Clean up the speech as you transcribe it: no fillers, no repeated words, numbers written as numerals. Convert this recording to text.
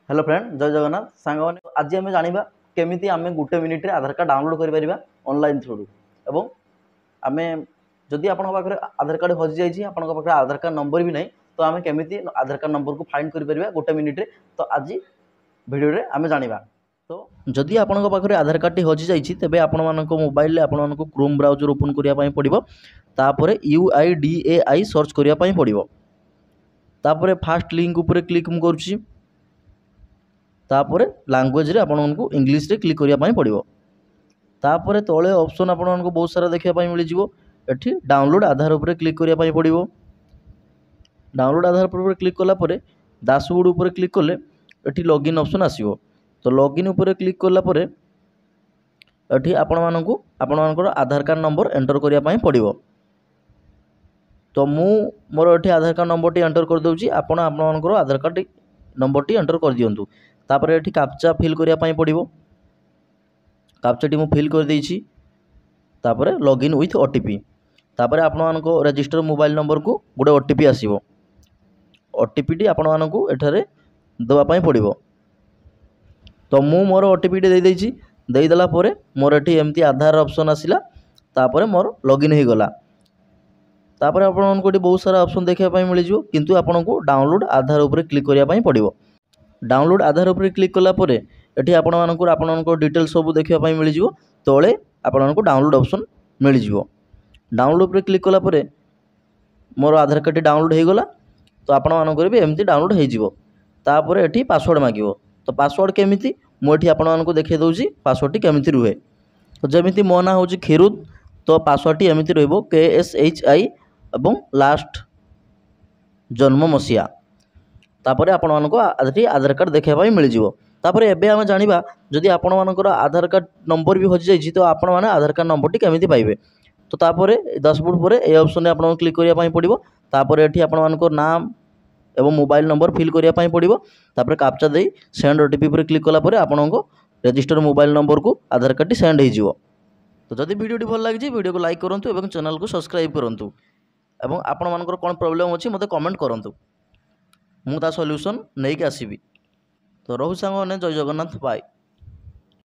Hello friend जय जगन्नाथ सांग मैंने आज आम जाना केमी आम गोटे मिनिट्रे आधार कार्ड डाउनलोड कर ऑनलाइन थ्रू एवं आम जदि आप आधार कार्ड हजि जाइए आप आधार कार्ड नंबर भी नहीं तो आम केमी आधार कार्ड नंबर को फाइंड कर गोटे मिनिट्रे तो आज भिडियो आम जाना तो जदि आप आधार कार्ड हजि जाइए तेज आपण मोबाइल आपको क्रोम ब्राउजर ओपन करने पड़ो तापर UIDAI सर्च करने पड़ो तापर फास्ट लिंक उपर क्लिक करुच्ची तापर लैंग्वेज रे आपको इंग्लिश रे क्लिक करने पड़ो तापर तले ऑप्शन आपको बहुत सारा देखापी मिल जाए डाउनलोड आधार उपर क्लिक करने पड़ो डाउनलोड आधार पर क्लिक कलापर डैशबोर्ड उपर क्लिक कले ये लॉगिन ऑप्शन आसो तो लॉगिन उपर क्लिक कलापर ये आपणकर आधार कार्ड नंबर एंटर करने पड़ो तो मु मोर ये आधार कार्ड नंबर टी एंटर कर दूची आपन आधार कार्ड नंबर टी एंटर कर दियंतु तापर ये कैप्चा फिल करने पड़ो कैप्चाटी मु फिल कर देइछि तापर लॉगिन विथ OTP तापर आपको रजिस्टर मोबाइल नंबर को गोटे OTP आसीबो OTP टी आपको एठारे देवाई पड़ो तो मु मोर OTP टी दे देइछि देदेला मोर ये एमती आधार ऑप्शन आसला तापर मोर लॉगिन हो गला तापर आपको बहुत सारा ऑप्शन देखापी मिल जाए किंतु आपको डाउनलोड आधार उपर क्लिक करने पड़ो डाउनलोड आधार उपर क्लिक कलापर ये आपको डिटेल्स सब देखापी मिल जाए तले आपको डाउनलोड ऑप्शन मिल जाए डाउनलोड उपर क्लिक कलापर मोर आधार कार्ड डाउनलोड हो गला तो आपंकर भी एमती डाउनलोड होपर ये पासवर्ड मांगो तो पासवर्ड केमी मुझे आपको देखे दूसरी पासवर्ड टी केमी रुहे तो जमी मो ना हूँ खिरुद तो पासवर्ड टी एमती KSHI एवं लास्ट जन्म मसीहा तापर आपको आधार कार्ड देखापी मिल जाए तापर एबे आम जाना जदि आपणकर आधार कार्ड नंबर भी हजि जाइए तो आपण मैंने आधार कार्ड नंबर टी केमी पाइबे तो तापर डैशबोर्ड पर ये ऑप्शन आपको क्लिक करने पड़ो तापर ये आपणकर नाम एवं मोबाइल नंबर फिल करने पड़ो तापर कैप्चा दे सेंड OTP पर क्लिक कलापर आपको रजिस्टर मोबाइल नंबर को आधार कार्ड टी सेंड हो तो जदि वीडियो भल लगी वीडियो को लाइक करूँ और चैनल को सब्सक्राइब करूँ एवं आपण मानकर कौन प्रॉब्लम अच्छी मत कमेंट करूँ मुझे सल्यूशन नहीं आसबि तो रहू सांग जय जगन्नाथ बाय।